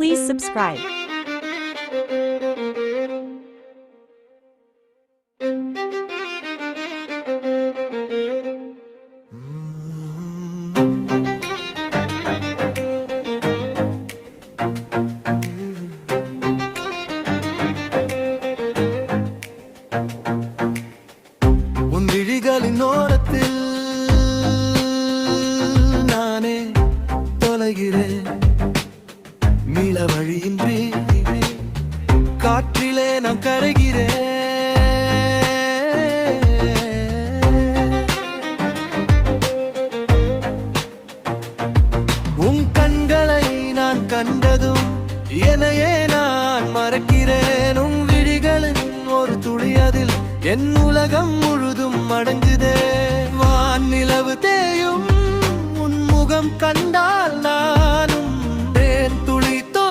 Please subscribe. உன் விழிகளின் ஓரத்தில் நானே தொலைகிறேன். மீள வழியின்றி காற்றிலே நான் கரைகிறேன். உன் கண்களை நான் கண்டதும் என்னையே நான் மறக்கிறேன். உன் விழிகளின் ஒரு துளி அதில் என் உலகம் முழுதும் அடங்குதே. வான் நிலவு தேயும் உன் முகம் கண்டால் நானும்